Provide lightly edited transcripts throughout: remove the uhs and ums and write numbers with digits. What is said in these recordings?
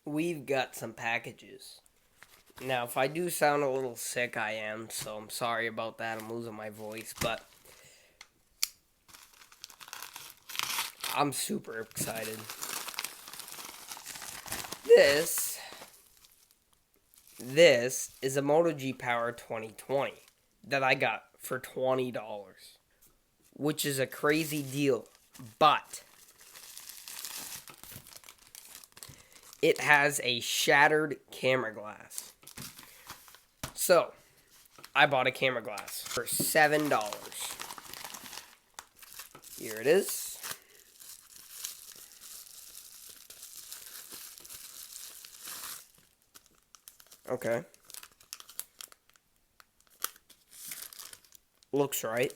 we've got some packages. Now, if I do sound a little sick, I am, so I'm sorry about that. I'm losing my voice, but I'm super excited. This this is a Moto G Power 2020 that I got for $20, which is a crazy deal, but it has a shattered camera glass. So, I bought a camera glass for $7. Here it is. Okay. Looks right.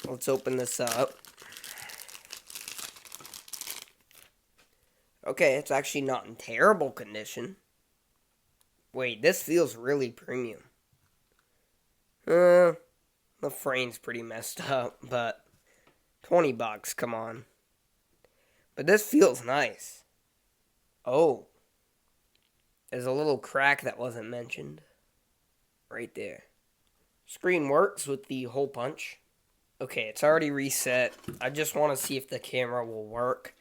Let's open this up. Okay, it's actually not in terrible condition. Wait, this feels really premium. The frame's pretty messed up, but $20, come on. But this feels nice. Oh, there's a little crack that wasn't mentioned. Right there. Screen works with the hole punch. Okay, it's already reset. I just want to see if the camera will work.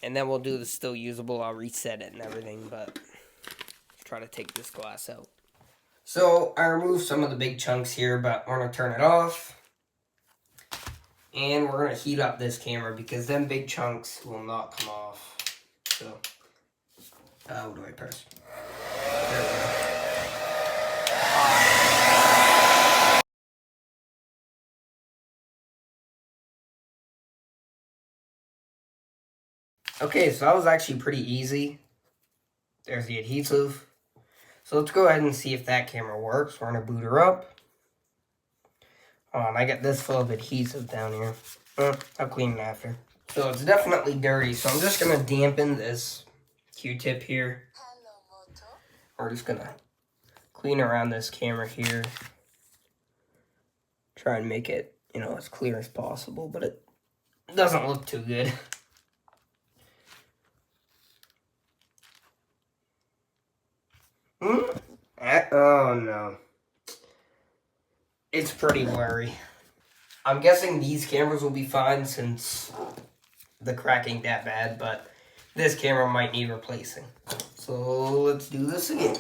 And then we'll do the still usable. I'll reset it and everything, but let's try to take this glass out. So I removed some of the big chunks here, but we're going to turn it off. And we're going to heat up this camera because them big chunks will not come off. So, what do I press? There we go. Okay, so that was actually pretty easy. There's the adhesive. So let's go ahead and see if that camera works. We're going to boot her up. Hold on, I got this full of adhesive down here. I'll clean it after. So it's definitely dirty, so I'm just going to dampen this Q-tip here. We're just going to clean around this camera here. Try and make it, as clear as possible, but it doesn't look too good. Oh no. It's pretty blurry. I'm guessing these cameras will be fine since the crack ain't that bad, but this camera might need replacing. So let's do this again.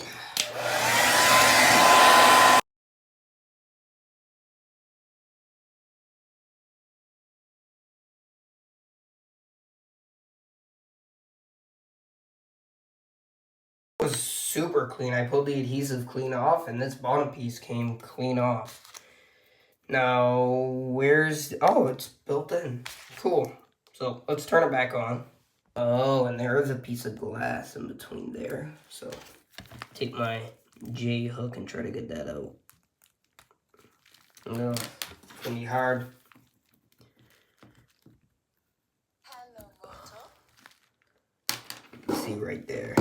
It was super clean. I pulled the adhesive clean off and this bottom piece came clean off. Now, oh, it's built in. Cool. So let's turn it back on. Oh, and there is a piece of glass in between there. So take my J hook and try to get that out. No, it's gonna be hard. See right there.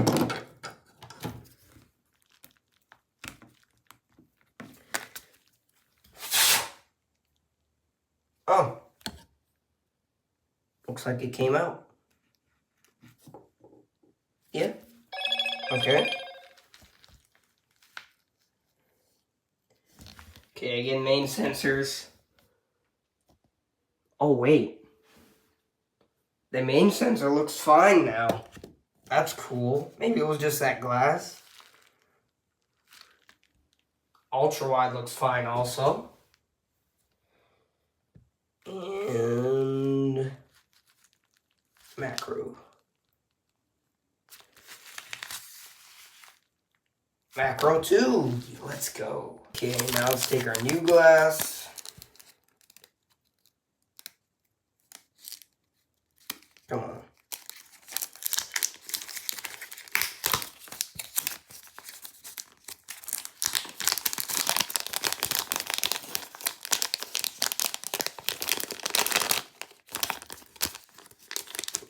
Oh, looks like it came out. Yeah. Okay. Okay, again, main sensors. Oh, wait. The main sensor looks fine now. That's cool. Maybe it was just that glass. Ultra wide looks fine also. And macro. Macro 2. Let's go. Okay, now let's take our new glass. Come on.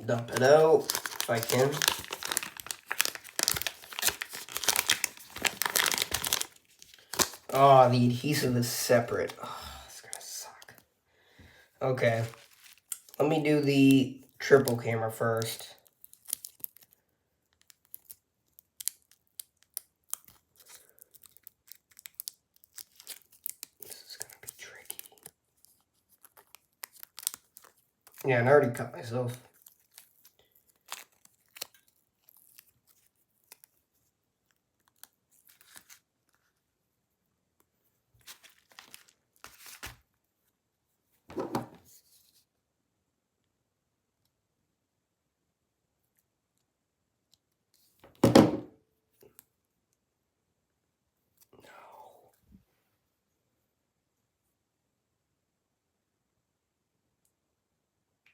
Dump it out if I can. Oh, the adhesive is separate. Oh, it's gonna suck. Okay. Let me do the triple camera first. Yeah, and I already cut myself.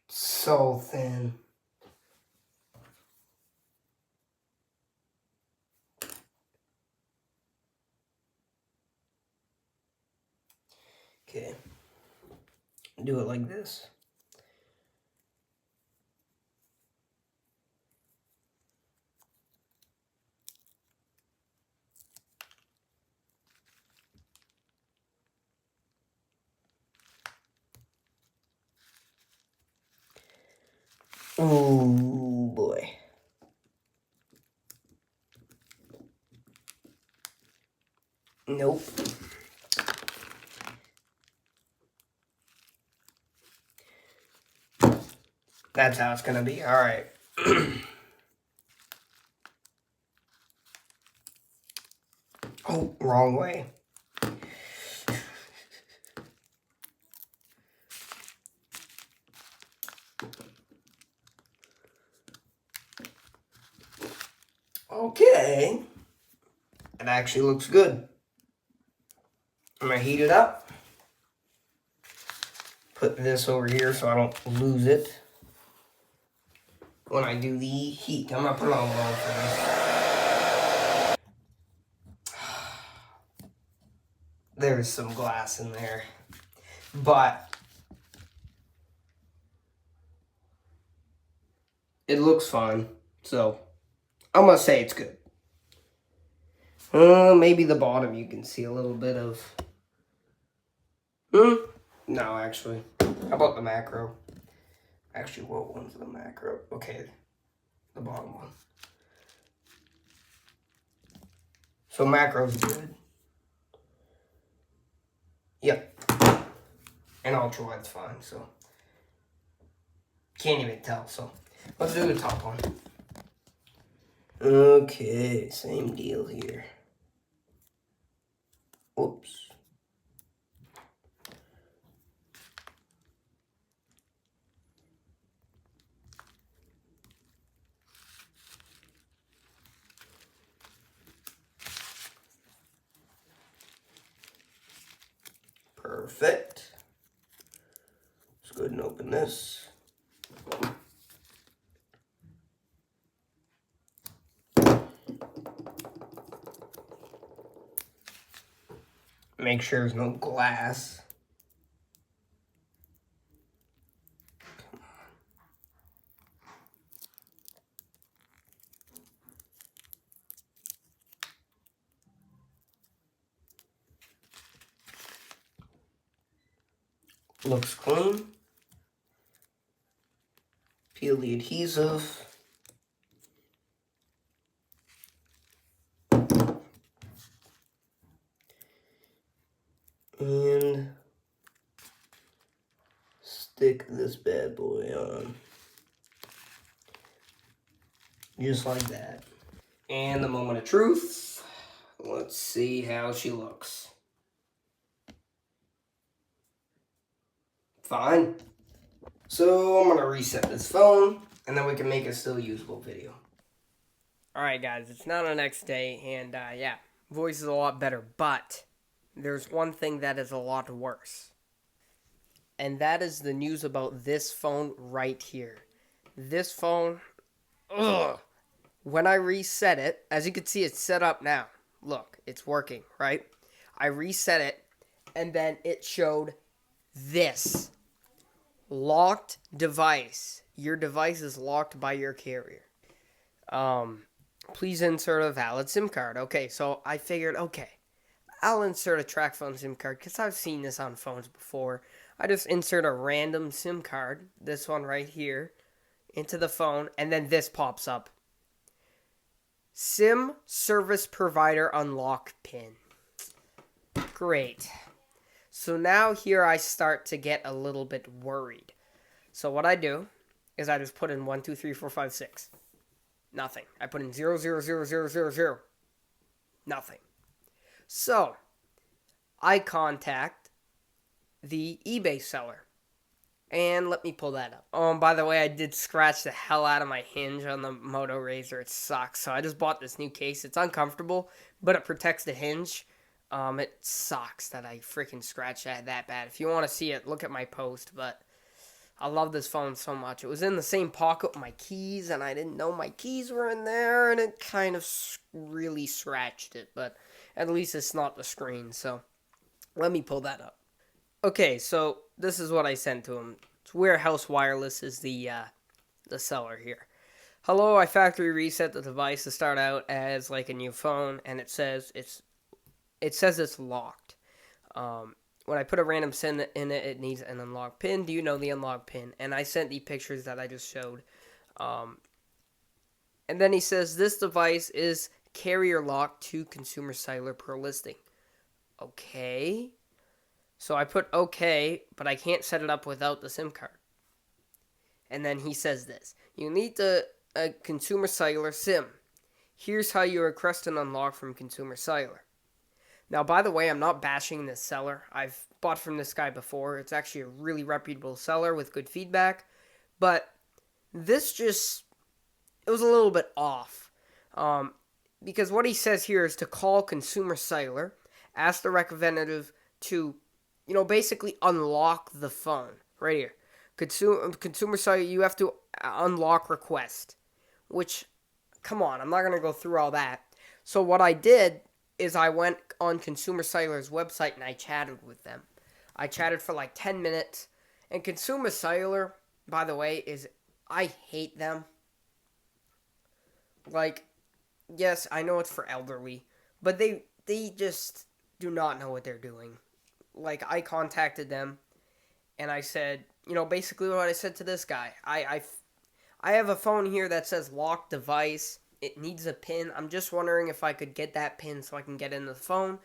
So thin. Okay. Do it like this. Oh boy. Nope. That's how it's gonna be. All right. Oh, wrong way. Okay. It actually looks good. I'm gonna heat it up. Put this over here so I don't lose it when I do the heat. I'm gonna put it on low first. There's some glass in there, but it looks fine. So I'm gonna say it's good. Maybe the bottom you can see a little bit of. No, actually. How about the macro? Actually, what one's the macro? Okay, the bottom one. So macro's good. Yep. And ultrawide's fine, so. Can't even tell, so. Let's do the top one. Okay, same deal here. Whoops. Perfect. Let's go ahead and open this. Make sure there's no glass. Looks clean. Peel the adhesive. And stick this bad boy on. Just like that. And the moment of truth. Let's see how she looks. Fine. So I'm gonna reset this phone, and then we can make a still usable video. Alright guys, it's now the next day, and yeah, voice is a lot better, but there's one thing that is a lot worse. And that is the news about this phone right here. This phone, ugh. When I reset it, as you can see, it's set up now. Look, it's working, right? I reset it, and then it showed this. Locked device. Your device is locked by your carrier. Please insert a valid SIM card. Okay, so I figured, okay, I'll insert a TracFone SIM card because I've seen this on phones before. I just insert a random SIM card, this one right here, into the phone, and then this pops up. SIM service provider unlock pin. Great. So now here I start to get a little bit worried. So what I do is I just put in 1, 2, 3, 4, 5, 6. Nothing. I put in 0, 0, 0, 0, 0, 0. Nothing. So I contact the eBay seller. And let me pull that up. Oh, and by the way, I did scratch the hell out of my hinge on the Moto Razor. It sucks. So I just bought this new case. It's uncomfortable, but it protects the hinge. It sucks that I freaking scratched that bad. If you want to see it, look at my post. But I love this phone so much. It was in the same pocket with my keys, and I didn't know my keys were in there, and it kind of really scratched it. But at least it's not the screen. So let me pull that up. Okay, so this is what I sent to him. It's Warehouse Wireless is the seller here. Hello, I factory reset the device to start out as like a new phone, and it says it's locked. When I put a random SIM in it, it needs an unlock pin. Do you know the unlock pin? And I sent the pictures that I just showed. And then he says this device is carrier locked to consumer cellular per listing. Okay. So I put okay, but I can't set it up without the SIM card. And then he says this. You need a consumer cellular SIM. Here's how you request an unlock from consumer cellular. Now, by the way, I'm not bashing this seller. I've bought from this guy before. It's actually a really reputable seller with good feedback. But this it was a little bit off. Because what he says here is to call consumer cellular, ask the representative to basically unlock the phone. Right here. Consumer cellular, you have to unlock request. Which, come on, I'm not going to go through all that. So what I did is I went on Consumer Cellular's website and I chatted with them. I chatted for like 10 minutes. And Consumer Cellular, by the way, I hate them. Like, yes, I know it's for elderly, but they just do not know what they're doing. Like, I contacted them, and I said, basically what I said to this guy. I have a phone here that says locked device. It needs a pin. I'm just wondering if I could get that pin so I can get into the phone.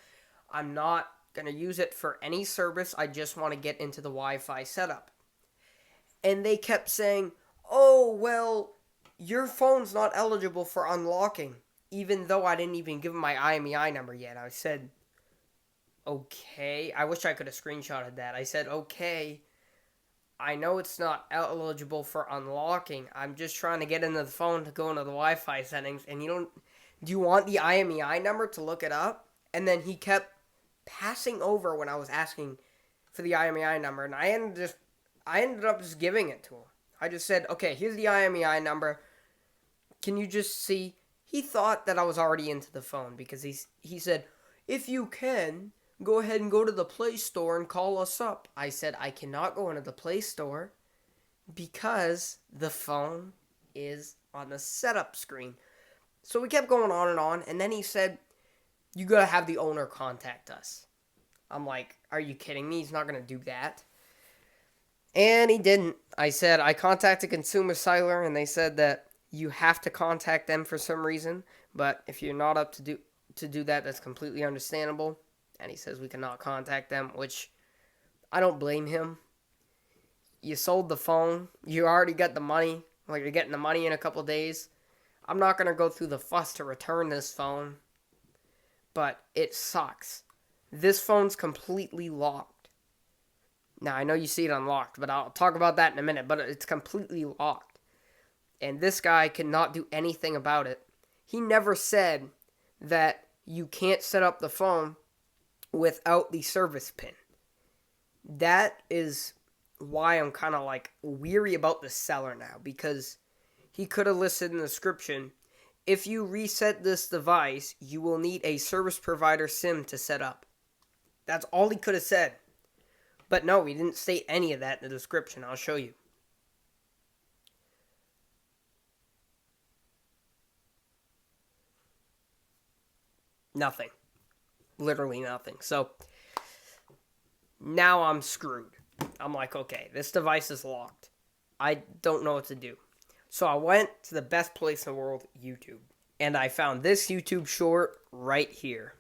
I'm not going to use it for any service. I just want to get into the Wi-Fi setup. And they kept saying, oh, well, your phone's not eligible for unlocking, even though I didn't even give them my IMEI number yet. I said, okay. I wish I could have screenshotted that. I said, okay, I know it's not eligible for unlocking. I'm just trying to get into the phone to go into the Wi-Fi settings. And do you want the IMEI number to look it up? And then he kept passing over when I was asking for the IMEI number. And I ended up just giving it to him. I just said, okay, here's the IMEI number. Can you just see? He thought that I was already into the phone because he said, if you can, go ahead and go to the Play Store and call us up. I said, I cannot go into the Play Store because the phone is on the setup screen. So we kept going on, and then he said, you gotta have the owner contact us. I'm like, are you kidding me? He's not gonna do that. And he didn't. I said, I contacted Consumer Cellular, and they said that you have to contact them for some reason. But if you're not up to do that, that's completely understandable. And he says we cannot contact them, which I don't blame him. You sold the phone. You already got the money. Like, you're getting the money in a couple days. I'm not going to go through the fuss to return this phone. But it sucks. This phone's completely locked. Now, I know you see it unlocked, but I'll talk about that in a minute. But it's completely locked. And this guy cannot do anything about it. He never said that you can't set up the phone without the service pin. That is why I'm kind of like weary about the seller now, because he could have listed in the description, if you reset this device, you will need a service provider SIM to set up. That's all he could have said. But no, he didn't state any of that in the description. I'll show you. Nothing. Literally nothing. So now I'm screwed. I'm like, okay, this device is locked. I don't know what to do. So I went to the best place in the world, YouTube. And I found this YouTube short right here.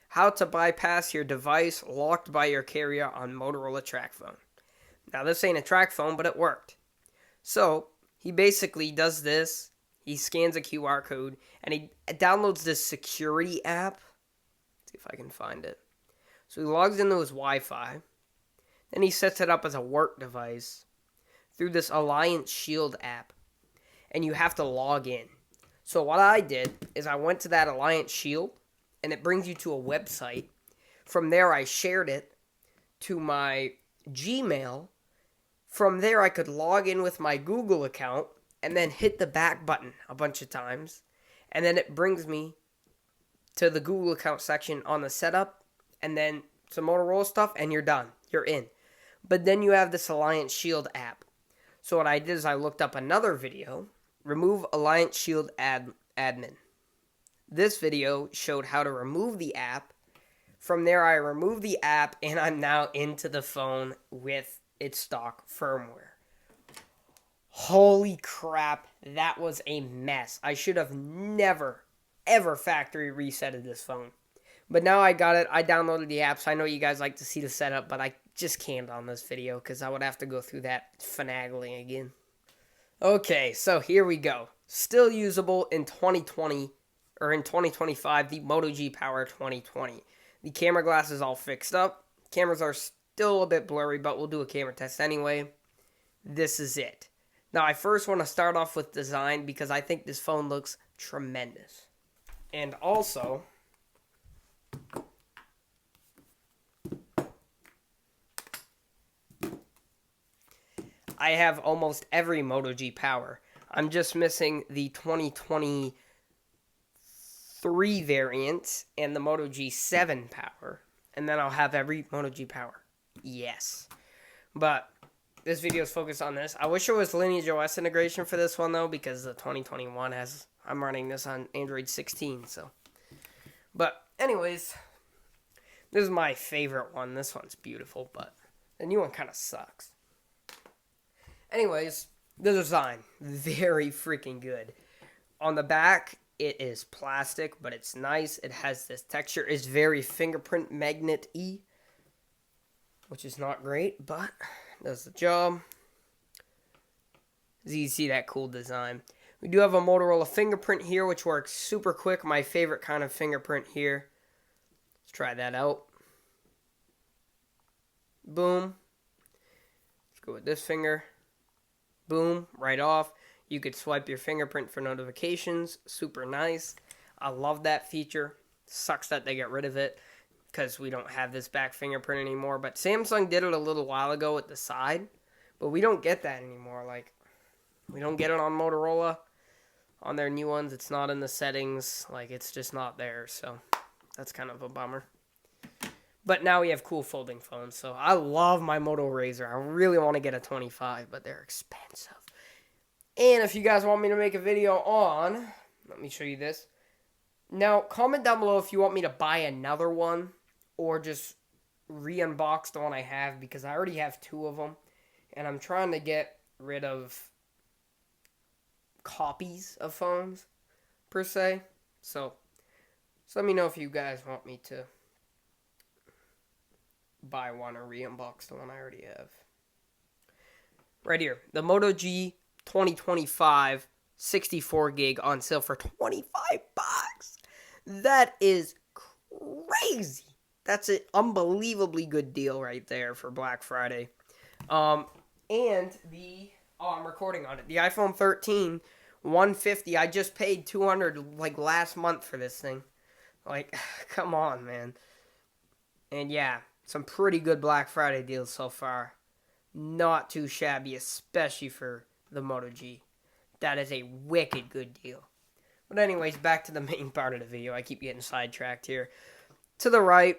How to bypass your device locked by your carrier on Motorola TracFone. Now this ain't a TracFone, but it worked. So he basically does this. He scans a QR code and he downloads this security app. Let's see if I can find it. So he logs into his Wi-Fi. Then he sets it up as a work device through this Alliance Shield app. And you have to log in. So what I did is I went to that Alliance Shield and it brings you to a website. From there I shared it to my Gmail. From there I could log in with my Google account and then hit the back button a bunch of times. And then it brings me to the Google account section on the setup and then some Motorola stuff and you're done. You're in. But then you have this Alliance Shield app. So what I did is I looked up another video, remove Alliance Shield admin. This video showed how to remove the app. From there I removed the app and I'm now into the phone with its stock firmware. Holy crap, that was a mess. I should have never, ever factory resetted this phone. But now I got it. I downloaded the app, so I know you guys like to see the setup, but I just can't on this video because I would have to go through that finagling again. Okay, so here we go. Still usable in 2020, or in 2025, the Moto G Power 2020. The camera glass is all fixed up. Cameras are still a bit blurry, but we'll do a camera test anyway. This is it. Now, I first want to start off with design because I think this phone looks tremendous. And also, I have almost every Moto G Power. I'm just missing the 2023 variant and the Moto G7 Power. And then I'll have every Moto G Power. Yes. But this video is focused on this. I wish there was Lineage OS integration for this one, though, because the 2021 has... I'm running this on Android 16, so... But, anyways, this is my favorite one. This one's beautiful, but the new one kind of sucks. Anyways, the design, very freaking good. On the back, it is plastic, but it's nice. It has this texture. It's very fingerprint magnet-y, which is not great, but does the job. As you can see, that cool design. We do have a Motorola fingerprint here, which works super quick. My favorite kind of fingerprint here. Let's try that out. Boom. Let's go with this finger. Boom, right off. You could swipe your fingerprint for notifications. Super nice. I love that feature. Sucks that they get rid of it because we don't have this back fingerprint anymore. But Samsung did it a little while ago at the side. But we don't get that anymore. Like, we don't get it on Motorola. On their new ones, it's not in the settings. Like, it's just not there. So, that's kind of a bummer. But now we have cool folding phones. So, I love my Moto Razr. I really want to get a 25, but they're expensive. And if you guys want me to make a video on... Let me show you this. Now, comment down below if you want me to buy another one. Or just re-unbox the one I have. Because I already have two of them. And I'm trying to get rid of copies of phones, per se. So let me know if you guys want me to buy one or re-unbox the one I already have. Right here, the Moto G 2025 64 gig on sale for $25. That is crazy. That's an unbelievably good deal right there for Black Friday. And I'm recording on it. The iPhone 13 $150. I just paid $200 like last month for this thing. Like, come on, man. And yeah, some pretty good Black Friday deals so far. Not too shabby, especially for the Moto G. That is a wicked good deal. But anyways, back to the main part of the video. I keep getting sidetracked here. To the right,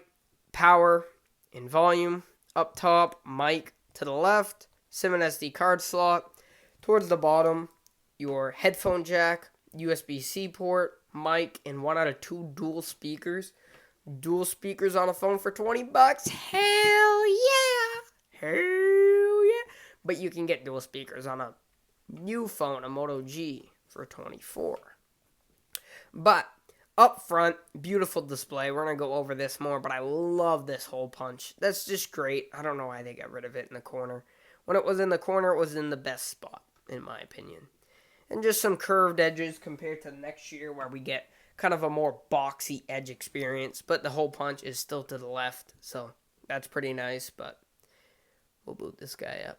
power and volume. Up top, mic. To the left, SIM and SD card slot. Towards the bottom, your headphone jack, USB-C port, mic, and 1 out of 2 dual speakers. Dual speakers on a phone for $20? Hell yeah! Hell yeah! But you can get dual speakers on a new phone, a Moto G, for $24. But up front, beautiful display. We're going to go over this more, but I love this hole punch. That's just great. I don't know why they got rid of it in the corner. When it was in the corner, it was in the best spot. in my opinion. And just some curved edges compared to next year where we get kind of a more boxy edge experience, but the hole punch is still to the left, so that's pretty nice. But we'll boot this guy up.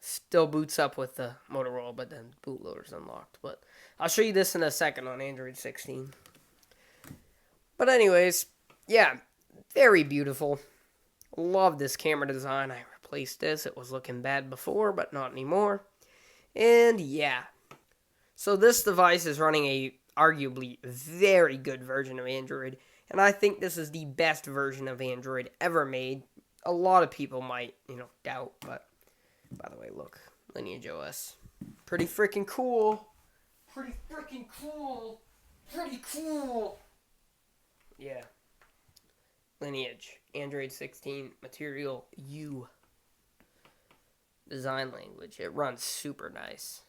Still boots up with the Motorola, but then bootloader's unlocked. But I'll show you this in a second on Android 16. But anyways, yeah, very beautiful. Love this camera design. I replaced this. It was looking bad before, but not anymore. And yeah, so this device is running a arguably very good version of Android, and I think this is the best version of Android ever made. A lot of people might, doubt, but by the way, look, Lineage OS. Pretty freaking cool. Pretty freaking cool. Pretty cool. Yeah. Lineage, Android 16, Material U. Design language. It runs super nice.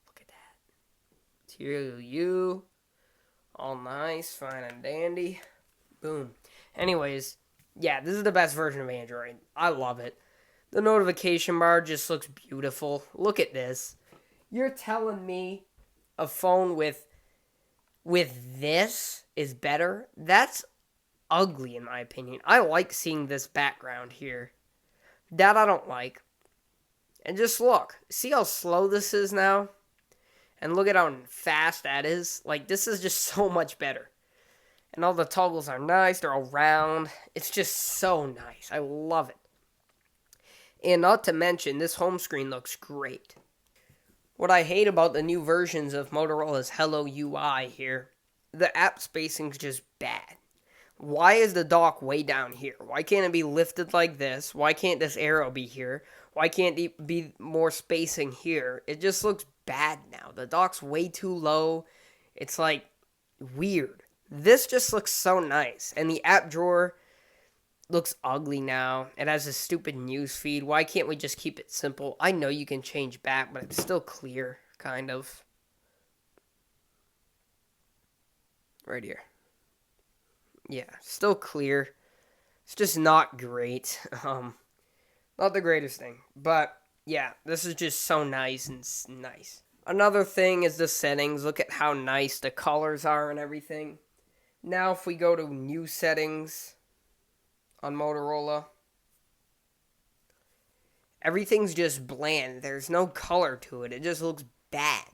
Look at that. Material U. All nice, fine and dandy. Boom. Anyways, yeah, this is the best version of Android. I love it. The notification bar just looks beautiful. Look at this. You're telling me a phone with this is better? That's ugly in my opinion. I like seeing this background here. That I don't like. And just look. See how slow this is now? And look at how fast that is. Like, this is just so much better. And all the toggles are nice. They're all round. It's just so nice. I love it. And not to mention, this home screen looks great. What I hate about the new versions of Motorola's Hello UI here, the app spacing's just bad. Why is the dock way down here? Why can't it be lifted like this? Why can't this arrow be here? Why can't it be more spacing here? It just looks bad now. The dock's way too low. It's like weird. This just looks so nice. And the app drawer looks ugly now. It has a stupid news feed. Why can't we just keep it simple? I know you can change back, but it's still clear, kind of. Right here. Yeah, still clear. It's just not great. Not the greatest thing. But, yeah, this is just so nice and nice. Another thing is the settings. Look at how nice the colors are and everything. Now, if we go to new settings on Motorola, everything's just bland. There's no color to it. It just looks bad.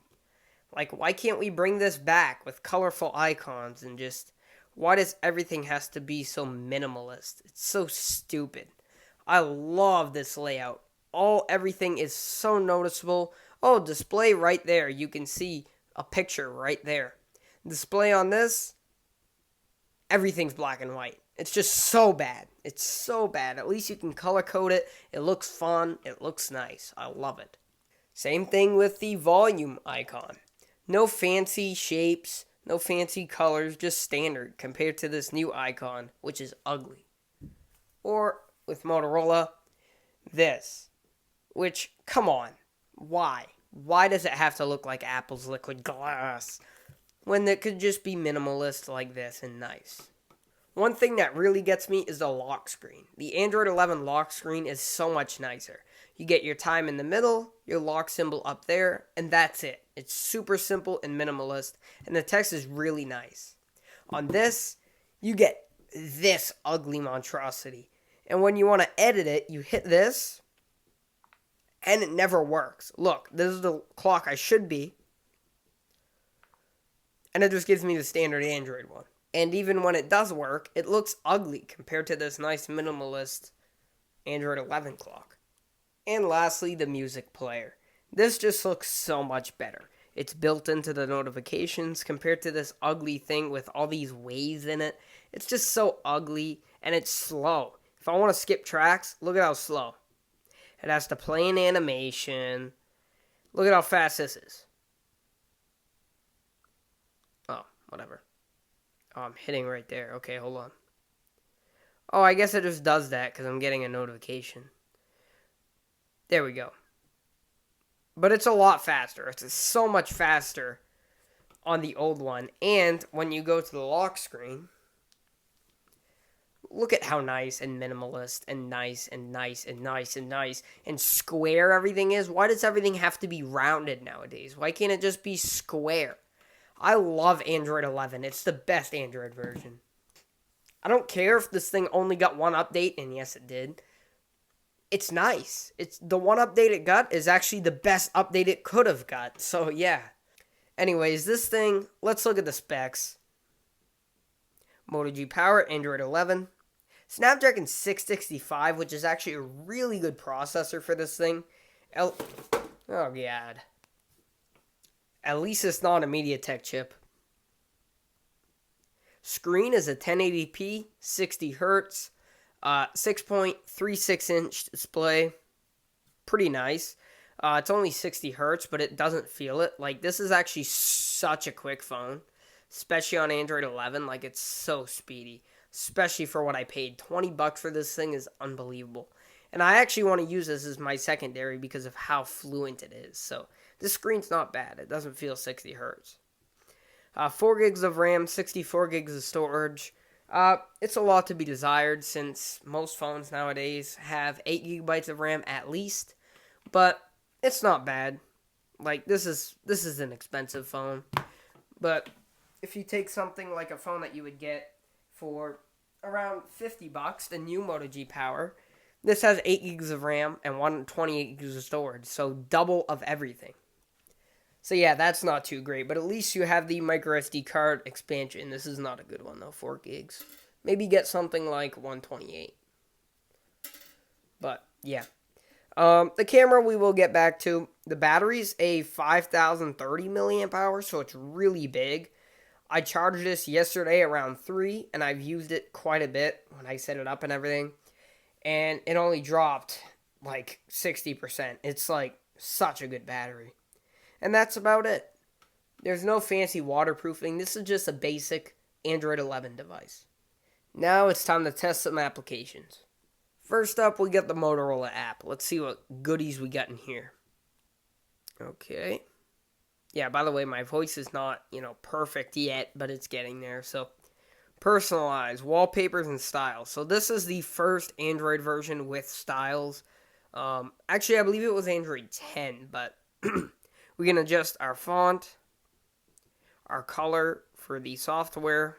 Like, why can't we bring this back with colorful icons and just... Why does everything has to be so minimalist? It's so stupid. I love this layout. Everything is so noticeable. Oh, display right there. You can see a picture right there. Display on this, everything's black and white. It's just so bad. It's so bad. At least you can color code it. It looks fun. It looks nice. I love it. Same thing with the volume icon. No fancy shapes. No fancy colors, just standard compared to this new icon, which is ugly. Or, with Motorola, this. Which, come on. Why? Why does it have to look like Apple's liquid glass? When it could just be minimalist like this and nice. One thing that really gets me is the lock screen. The Android 11 lock screen is so much nicer. You get your time in the middle, your lock symbol up there, and that's it. It's super simple and minimalist, and the text is really nice. On this, you get this ugly monstrosity. And when you want to edit it, you hit this, and it never works. Look, this is the clock I should be, and it just gives me the standard Android one. And even when it does work, it looks ugly compared to this nice minimalist Android 11 clock. And lastly, the music player. This just looks so much better. It's built into the notifications compared to this ugly thing with all these waves in it. It's just so ugly and it's slow. If I want to skip tracks, look at how slow. It has to play an animation. Look at how fast this is. Oh, whatever. Oh, I'm hitting right there. Okay, hold on. Oh, I guess it just does that because I'm getting a notification. There we go. But it's a lot faster. It's so much faster on the old one. And when you go to the lock screen, look at how nice and minimalist and nice and nice and nice and nice and square everything is. Why does everything have to be rounded nowadays? Why can't it just be square? I love Android 11. It's the best Android version. I don't care if this thing only got one update, and yes, it did. It's nice. It's the one update it got is actually the best update it could have got. So, yeah. Anyways, this thing, let's look at the specs. Moto G Power, Android 11. Snapdragon 665, which is actually a really good processor for this thing. Oh, God. At least it's not a MediaTek chip. Screen is a 1080p, 60 hertz, 6.36 inch display. Pretty nice. It's only 60 hertz, but it doesn't feel it. Like, this is actually such a quick phone, especially on Android 11. Like, it's so speedy, especially for what I paid. $20 for this thing is unbelievable. And I actually want to use this as my secondary because of how fluent it is. So, this screen's not bad. It doesn't feel 60 hertz. 4 gigs of RAM, 64 gigs of storage. It's a lot to be desired since most phones nowadays have 8 gigabytes of RAM at least. But it's not bad. Like, this is an expensive phone. But if you take something like a phone that you would get for around $50, the new Moto G Power, this has 8 gigs of RAM and 128 gigs of storage. So double of everything. So yeah, that's not too great. But at least you have the microSD card expansion. This is not a good one though, 4 gigs. Maybe get something like 128. But yeah. The camera we will get back to. The battery's a 5030 milliamp hour, so it's really big. I charged this yesterday around 3, and I've used it quite a bit when I set it up and everything. And it only dropped like 60%. It's like such a good battery. And that's about it. There's no fancy waterproofing. This is just a basic Android 11 device. Now it's time to test some applications. First up, we got the Motorola app. Let's see what goodies we got in here. Okay. Yeah, by the way, my voice is not, perfect yet, but it's getting there. So, personalize, wallpapers, and styles. So, this is the first Android version with styles. Actually, I believe it was Android 10, but we can adjust our font, our color for the software,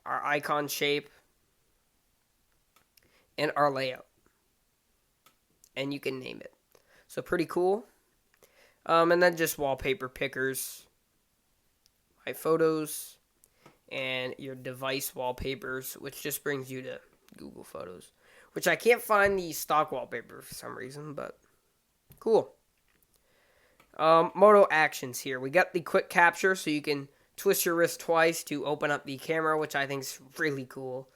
our icon shape, and our layout. And you can name it. So pretty cool. And then just wallpaper pickers, my photos, and your device wallpapers, which just brings you to Google Photos. Which I can't find the stock wallpaper for some reason, but cool. Moto actions here. We got the quick capture, so you can twist your wrist twice to open up the camera, which I think is really cool.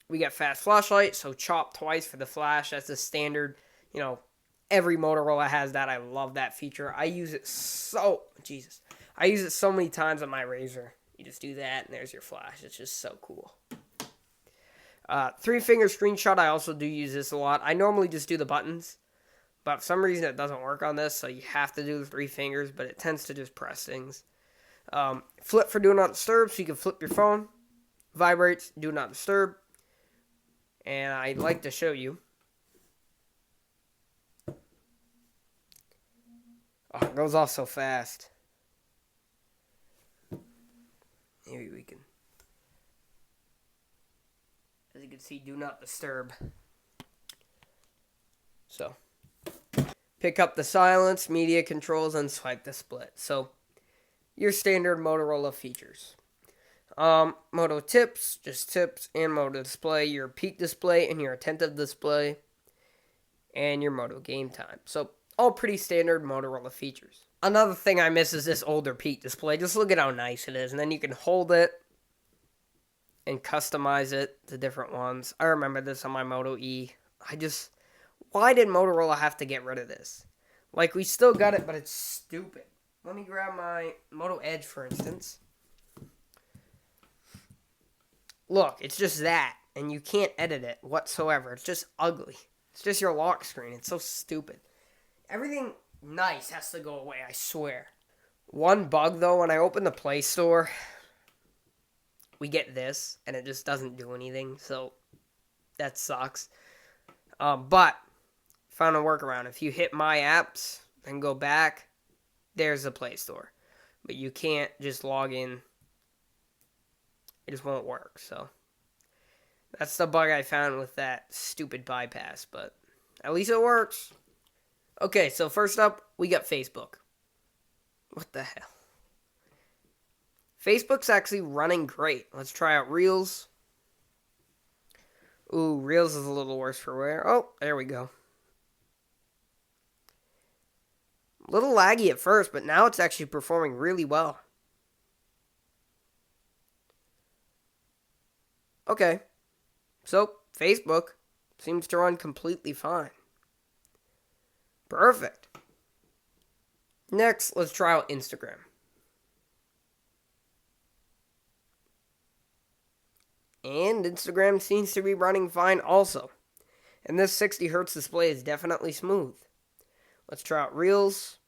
We got fast flashlight, so chop twice for the flash. That's a standard, every Motorola has that. I love that feature. I use it so many times on my Razr. You just do that, and there's your flash. It's just so cool. 3-finger screenshot, I also do use this a lot. I normally just do the buttons, but for some reason it doesn't work on this, so you have to do the 3 fingers, but it tends to just press things. Flip for do not disturb, so you can flip your phone. Vibrates, do not disturb. And I'd like to show you. Oh, it goes off so fast. Maybe we can. As you can see, do not disturb. So, pick up the silence, media controls, and swipe the split. So, your standard Motorola features. Moto tips, just tips, and Moto display, your peak display and your attentive display, and your Moto game time. So, all pretty standard Motorola features. Another thing I miss is this older peak display. Just look at how nice it is, and then you can hold it and customize it to different ones. I remember this on my Moto E. Why did Motorola have to get rid of this? Like, we still got it, but it's stupid. Let me grab my Moto Edge, for instance. Look, it's just that, and you can't edit it whatsoever. It's just ugly. It's just your lock screen. It's so stupid. Everything nice has to go away, I swear. One bug, though, when I open the Play Store, we get this, and it just doesn't do anything. So that sucks. But found a workaround. If you hit My Apps and go back, there's the Play Store. But you can't just log in. It just won't work. So that's the bug I found with that stupid bypass. But at least it works. Okay, so first up, we got Facebook. What the hell? Facebook's actually running great. Let's try out Reels. Ooh, Reels is a little worse for wear. Oh, there we go. A little laggy at first, but now it's actually performing really well. Okay, so Facebook seems to run completely fine. Perfect. Next, let's try out Instagram. And Instagram seems to be running fine also. And this 60 Hz display is definitely smooth. Let's try out Reels.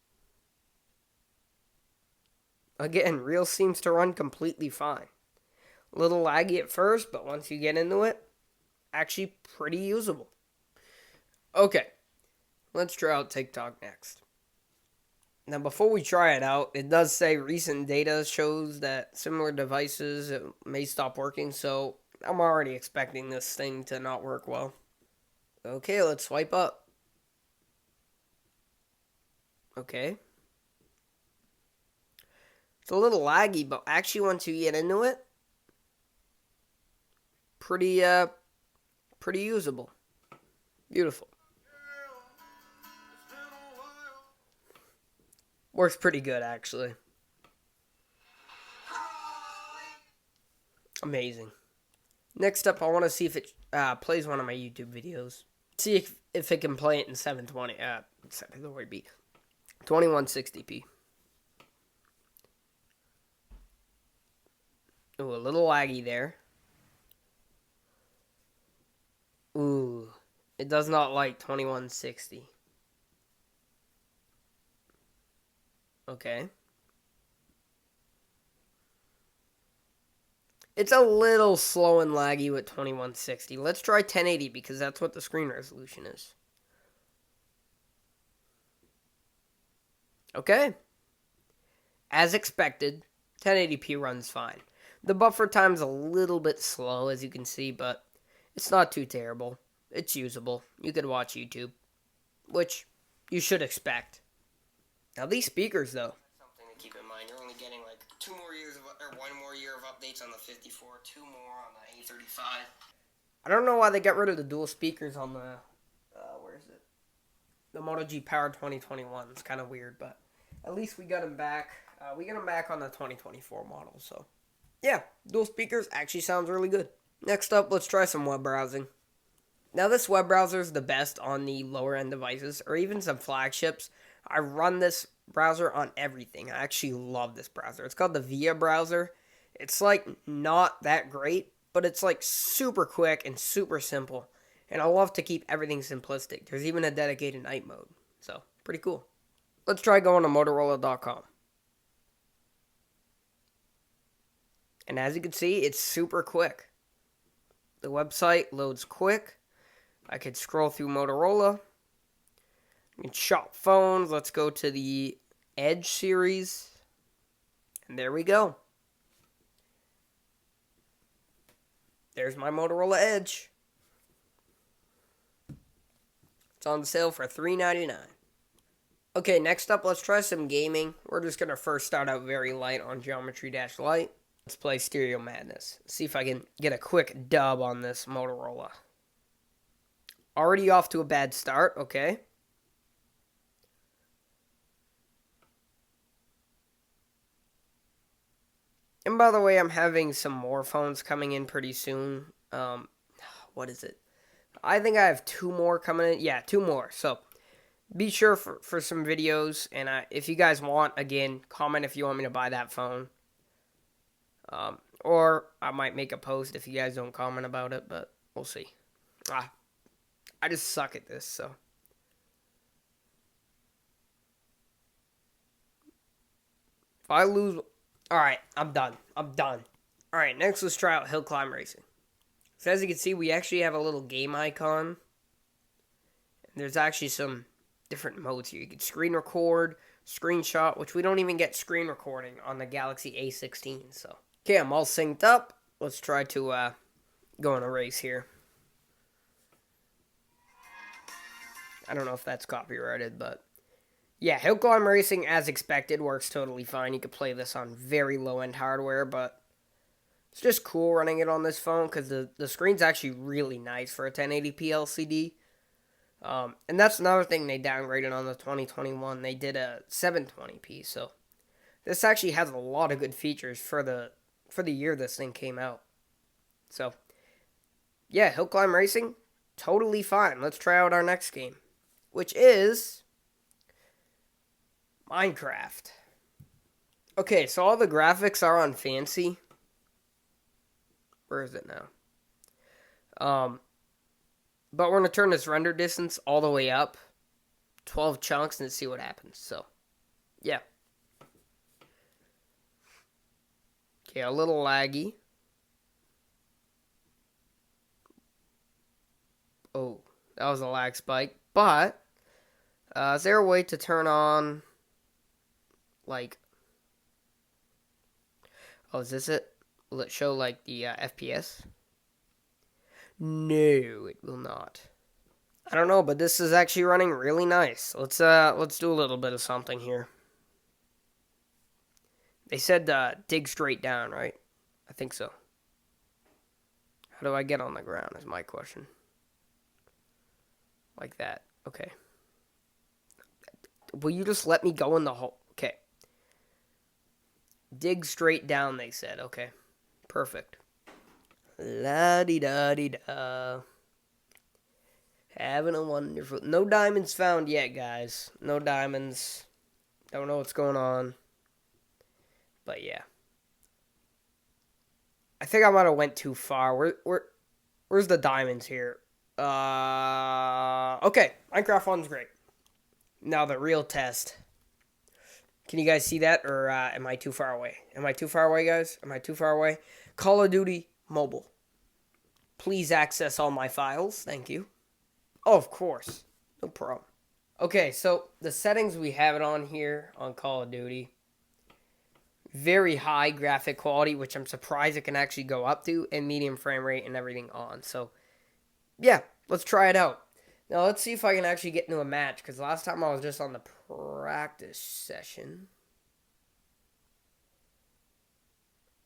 Again, Reels seems to run completely fine. A little laggy at first, but once you get into it, actually pretty usable. Okay, let's try out TikTok next. Now, before we try it out, it does say recent data shows that similar devices may stop working, so I'm already expecting this thing to not work well. Okay, let's swipe up. Okay. It's a little laggy, but actually once you get into it, pretty usable. Beautiful. Works pretty good, actually. Amazing. Next up, I want to see if it plays one of my YouTube videos. See if it can play it in 720. The word B. 2160p. Ooh, a little laggy there. Ooh, it does not like 2160. Okay. It's a little slow and laggy with 2160. Let's try 1080 because that's what the screen resolution is. Okay. As expected, 1080p runs fine. The buffer time's a little bit slow, as you can see, but it's not too terrible. It's usable. You could watch YouTube, which you should expect. Now, these speakers, though. Something to keep in mind. You're only getting like 1 more year of updates on the 54, 2 more on the A35. I don't know why they got rid of the dual speakers on the, where is it? The Moto G Power 2021. It's kind of weird, but at least we got them back. We got them back on the 2024 model, so yeah, dual speakers actually sounds really good. Next up, let's try some web browsing. Now, this web browser is the best on the lower end devices, or even some flagships. I run this browser on everything. I actually love this browser. It's called the Via browser. It's like not that great, but it's like super quick and super simple. And I love to keep everything simplistic. There's even a dedicated night mode. So, pretty cool. Let's try going to Motorola.com. And as you can see, it's super quick. The website loads quick. I could scroll through Motorola. I can shop phones. Let's go to the Edge series. And there we go. There's my Motorola Edge. It's on sale for $3.99. Okay, next up, let's try some gaming. We're just going to first start out very light on Geometry Dash Light. Let's play Stereo Madness. See if I can get a quick dub on this Motorola. Already off to a bad start, okay. And by the way, I'm having some more phones coming in pretty soon. What is it? I think I have 2 more coming in. Yeah, 2 more. So be sure for some videos. And if you guys want, again, comment if you want me to buy that phone. Or I might make a post if you guys don't comment about it, but we'll see. I just suck at this, so. If I lose... Alright, I'm done. Alright, next let's try out Hill Climb Racing. So as you can see, we actually have a little game icon. There's actually some different modes here. You can screen record, screenshot, which we don't even get screen recording on the Galaxy A16. So, okay, I'm all synced up. Let's try to go on a race here. I don't know if that's copyrighted, but yeah, Hill Climb Racing, as expected, works totally fine. You could play this on very low-end hardware, but it's just cool running it on this phone because the screen's actually really nice for a 1080p LCD. And that's another thing they downgraded on the 2021. They did a 720p, so this actually has a lot of good features for the year this thing came out. So, yeah, Hill Climb Racing, totally fine. Let's try out our next game, which is Minecraft. Okay, so all the graphics are on fancy. Where is it now? But we're going to turn this render distance all the way up. 12 chunks and see what happens. So, yeah. Okay, a little laggy. Oh, that was a lag spike. But, is there a way to turn on, like... Oh, is this it? Will it show, like, the FPS? No, it will not. I don't know, but this is actually running really nice. Let's do a little bit of something here. They said dig straight down, right? I think so. How do I get on the ground is my question. Like that. Okay. Will you just let me go in the hole? Okay. Dig straight down, they said. Okay. Perfect. La-di-da-di-da. Having a wonderful... No diamonds found yet, guys. No diamonds. Don't know what's going on. But, yeah. I think I might have went too far. Where's the diamonds here? Okay. Minecraft one's great. Now the real test. Can you guys see that? Or am I too far away? Am I too far away, guys? Am I too far away? Call of Duty Mobile. Please access all my files. Thank you. Oh, of course. No problem. Okay, so the settings we have it on here on Call of Duty. Very high graphic quality, which I'm surprised it can actually go up to, and medium frame rate and everything on. So, yeah, let's try it out. Now, let's see if I can actually get into a match, because last time I was just on the practice session.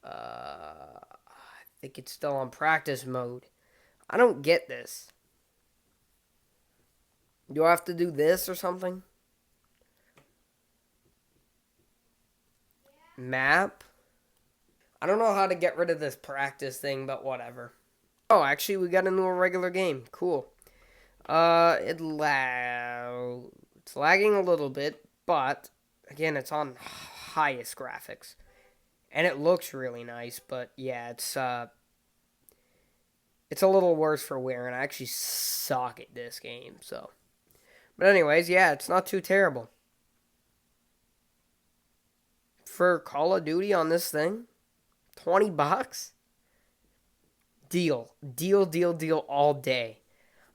I think it's still on practice mode. I don't get this. Do I have to do this or something? Map? I don't know how to get rid of this practice thing, but whatever. Oh, actually, we got into a regular game. Cool. It's lagging a little bit, but, again, it's on highest graphics. And it looks really nice, but, yeah, it's a little worse for wear, and I actually suck at this game, so... But anyways, yeah, it's not too terrible. For Call of Duty on this thing, $20? Deal. Deal, deal, deal all day.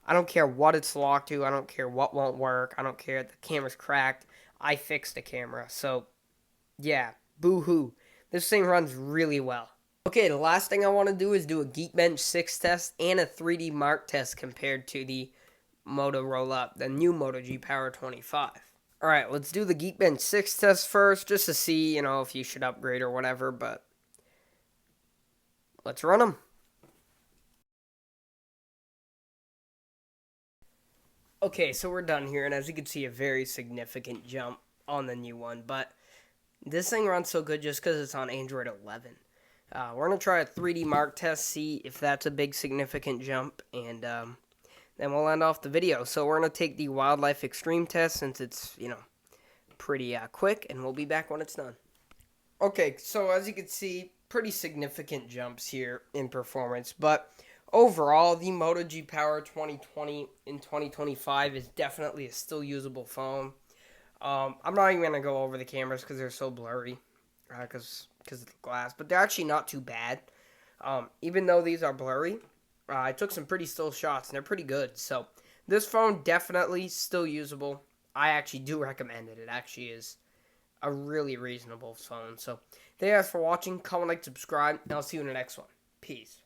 I don't care what it's locked to. I don't care what won't work. I don't care if the camera's cracked. I fixed the camera. So, yeah, boo-hoo. This thing runs really well. Okay, the last thing I want to do is do a Geekbench 6 test and a 3D Mark test compared to the the new Moto G Power 25. Alright, let's do the Geekbench 6 test first, just to see, if you should upgrade or whatever, but let's run them. Okay, so we're done here, and as you can see, a very significant jump on the new one, but this thing runs so good just because it's on Android 11. We're going to try a 3D Mark test, see if that's a big significant jump, and then we'll end off the video. So we're going to take the Wildlife Extreme test since it's, pretty quick, and we'll be back when it's done. Okay, so as you can see, pretty significant jumps here in performance, but overall, the Moto G Power 2020 and 2025 is definitely a still usable phone. I'm not even going to go over the cameras because they're so blurry, because of the glass, but they're actually not too bad. Even though these are blurry, I took some pretty still shots, and they're pretty good. So this phone definitely still usable. I actually do recommend it. It actually is a really reasonable phone. So thank you guys for watching. Comment, like, subscribe, and I'll see you in the next one. Peace.